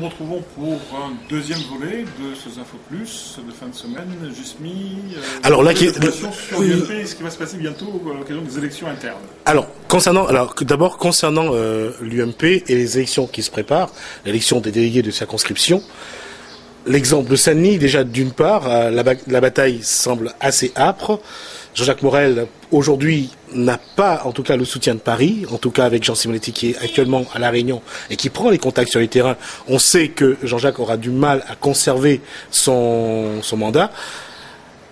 nous retrouvons pour un deuxième volet de ces Info Plus de fin de semaine. Gismi, alors là, sur l'UMP, ce qui va se passer bientôt à l'occasion des élections internes. Alors, d'abord concernant l'UMP et les élections qui se préparent, l'élection des délégués de circonscription, l'exemple de Saint-Denis, déjà d'une part, la bataille semble assez âpre. Jean-Jacques Morel, aujourd'hui, n'a pas, en tout cas, le soutien de Paris, en tout cas avec Jean Simonetti qui est actuellement à La Réunion et qui prend les contacts sur les terrains. On sait que Jean-Jacques aura du mal à conserver son mandat.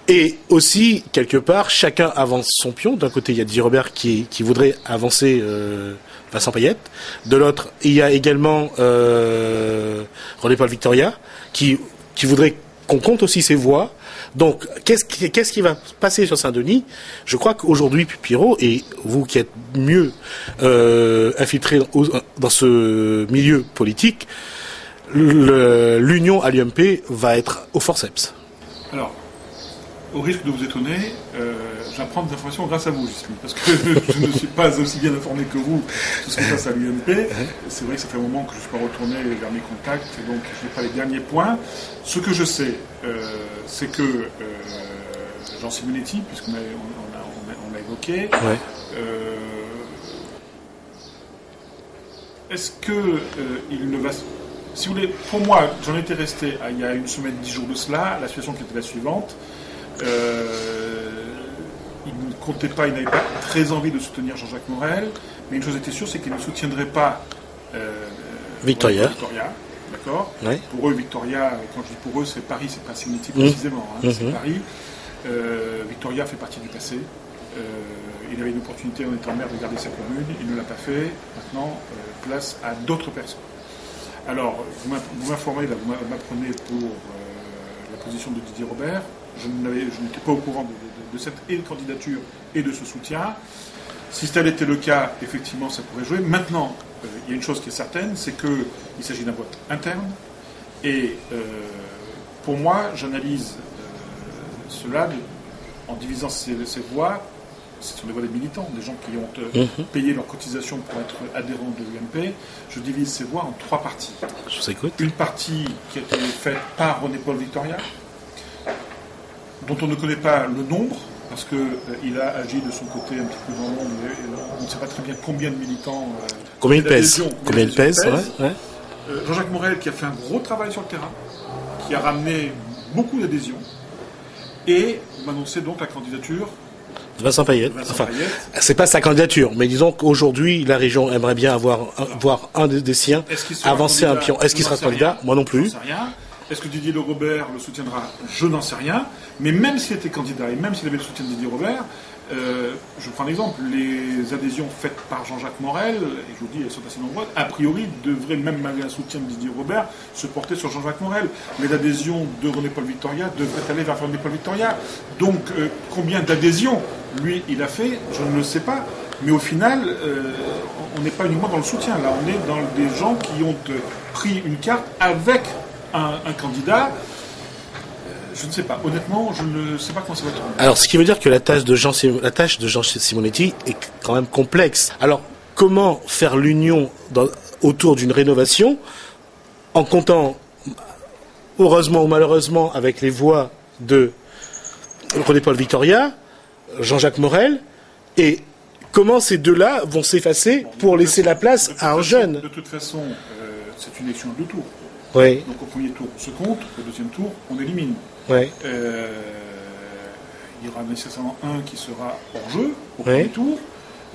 Et aussi, quelque part, chacun avance son pion. D'un côté, il y a Didier Robert qui voudrait avancer Vincent Payette. De l'autre, il y a également René-Paul Victoria qui voudrait qu'on compte aussi ses voix. Donc, qu'est-ce qui va passer sur Saint-Denis? Je crois qu'aujourd'hui, Pierrot, et vous qui êtes mieux infiltré dans ce milieu politique, l'union à l'UMP va être au forceps. Alors, au risque de vous étonner, j'apprends des informations grâce à vous, Gismi, parce que je ne suis pas aussi bien informé que vous sur ce qui se passe à l'UMP. C'est vrai que ça fait un moment que je suis pas retourné vers mes contacts, et donc je n'ai pas les derniers points. Ce que je sais, c'est que Jean Simonetti, puisqu'on l'a évoqué, est-ce que il ne va... Si vous voulez, pour moi, j'en étais resté il y a une semaine, 10 jours de cela, la situation qui était la suivante. Il ne comptait pas, il n'avait pas très envie de soutenir Jean-Jacques Morel, mais une chose était sûre, c'est qu'il ne soutiendrait pas Victoria. D'accord. Ouais. Pour eux, Victoria, quand je dis pour eux, c'est Paris, c'est pas Simonetti précisément, c'est Paris. Victoria fait partie du passé. Il avait une opportunité en étant maire de garder sa commune, il ne l'a pas fait. Maintenant, place à d'autres personnes. Alors, vous m'informez, là, vous m'apprenez pour la position de Didier Robert. Je n'étais pas au courant de cette candidature et de ce soutien. Si tel était le cas, effectivement, ça pourrait jouer. Maintenant, il y a une chose qui est certaine, c'est qu'il s'agit d'un vote interne. Et pour moi, j'analyse cela en divisant ces voix. Ce sont des voix des militants, des gens qui ont payé leur cotisation pour être adhérents de l'UMP. Je divise ces voix en 3 parties. Je vous écoute. Une partie qui a été faite par René-Paul Victoria, dont on ne connaît pas le nombre, parce qu'il a agi de son côté un petit peu dans le monde, mais on ne sait pas très bien combien de militants... combien il pèse. Ouais. Jean-Jacques Morel, qui a fait un gros travail sur le terrain, qui a ramené beaucoup d'adhésions, et m'annonçait donc la candidature Vincent Payette. Enfin, c'est pas sa candidature, mais disons qu'aujourd'hui, la région aimerait bien voir un des siens avancer un pion. Est-ce qu'il sera candidat? Moi non plus. Est-ce que Didier Robert le soutiendra? Je n'en sais rien. Mais même s'il était candidat et même s'il avait le soutien de Didier Robert, je prends un exemple, les adhésions faites par Jean-Jacques Morel, et je vous dis, elles sont assez nombreuses, a priori devraient, même malgré un soutien de Didier Robert, se porter sur Jean-Jacques Morel. Mais l'adhésion de René-Paul Victoria devrait aller vers René-Paul Victoria. Donc, combien d'adhésions, lui, il a fait, je ne le sais pas. Mais au final, on n'est pas uniquement dans le soutien. Là, on est dans des gens qui ont pris une carte avec un candidat. Je ne sais pas. Honnêtement, je ne sais pas comment ça va tourner. Alors, ce qui veut dire que la tâche de Jean Simonetti est quand même complexe. Alors, comment faire l'union autour d'une rénovation en comptant, heureusement ou malheureusement, avec les voix de René-Paul Victoria, Jean-Jacques Morel, et comment ces deux-là vont s'effacer pour laisser la place à un jeune? De toute façon, c'est une élection à 2 tours. Oui. Donc au premier tour, on se compte, au deuxième tour, on élimine. Oui. Il y aura nécessairement un qui sera hors jeu au premier tour,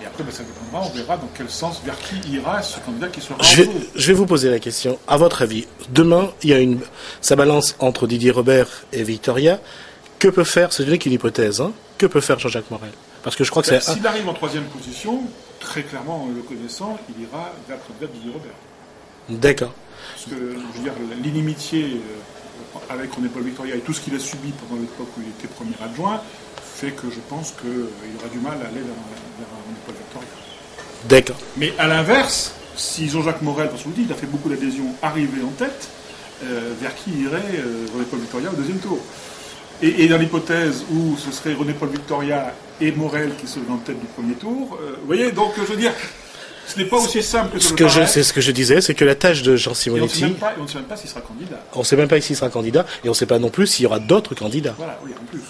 et après ça dépendra, on verra dans quel sens, vers qui ira ce candidat qui sera hors jeu. Je vais vous poser la question. À votre avis, demain, il y a ça balance entre Didier Robert et Victoria. Que peut faire, ce n'est qu'une hypothèse, que peut faire Jean-Jacques Morel? Parce que je crois que c'est... S'il arrive en 3e position, très clairement, le connaissant, il ira vers le candidat de Didier Robert. D'accord. Parce que, je veux dire, l'inimitié avec René-Paul Victoria et tout ce qu'il a subi pendant l'époque où il était premier adjoint fait que je pense qu'il aura du mal à aller vers René-Paul Victoria. D'accord. Mais à l'inverse, si Jean-Jacques Morel, parce que je vous dis, il a fait beaucoup d'adhésions, arrivait en tête, vers qui irait René-Paul Victoria au deuxième tour? Et dans l'hypothèse où ce serait René-Paul Victoria et Morel qui seraient en tête du premier tour, vous voyez, donc je veux dire... Ce n'est pas aussi simple que c'est ce que je disais, c'est que la tâche de Jean Simonetti... On ne sait même pas s'il sera candidat. On ne sait même pas s'il sera candidat, et on ne sait pas non plus s'il y aura d'autres candidats. Voilà, oui, en plus.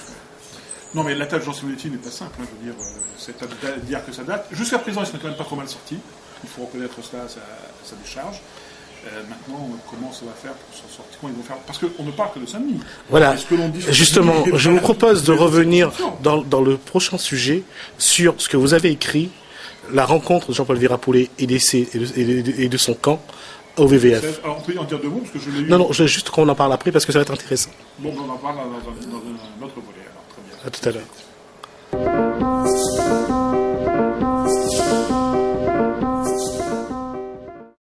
Non, mais la tâche de Jean Simonetti n'est pas simple, hein, je veux dire, c'est à dire que ça date. Jusqu'à présent, il s'en est quand même pas trop mal sorti. Il faut reconnaître cela à sa décharge. Maintenant, comment ça va faire pour s'en sortir? Comment ils vont faire? Parce qu'on ne parle que de Saint-Denis. Voilà. Justement, je vous propose de revenir dans le prochain sujet sur ce que vous avez écrit, la rencontre de Jean-Paul Virapoulet et de son camp au VVF. Alors, on peut y en dire deux mots, parce que je l'ai eu... Non, juste qu'on en parle après, parce que ça va être intéressant. Bon, on en parle dans un autre volet, alors, très bien. À tout à l'heure.